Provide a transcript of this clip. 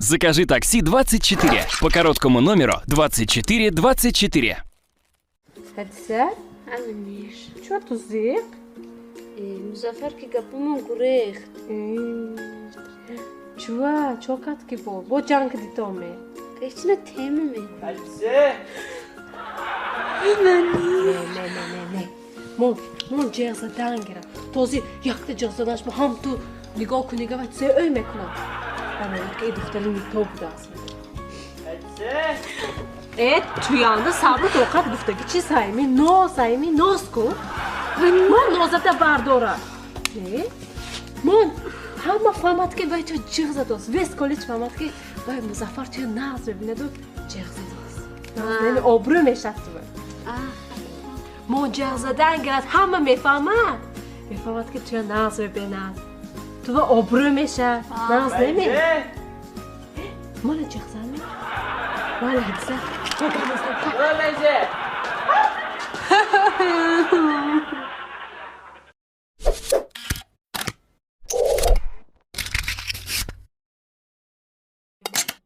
Закажи такси 24 по короткому номеру 2424. Hadiza, Aminish. چرا تو زیق؟ Muzaffer ki kapımın gurek. چوا کات کی بو جنگ دیتومه. Geçine temimi. نه مون جهازه دنگیرم توزی یکت جهازدانش با هم تو نگاه کنی و سه öyle کنم ben öyle دختری تو بود aslında. توی sabrı tokat گفته چی سایمی نو سایمی نوسکو من نوزته برداره نه من همه فهمت که باید تو جغزه دوست ویس کلیچ فهمت که باید مظفر توی ناز ببینه دو جغزه دوست نمی آبرو میشد تو من جغزه دنگرد همه میفهمد که توی ناز ببینه تو آبرو میشه ناز نمی مال جغزه می مال حدیثه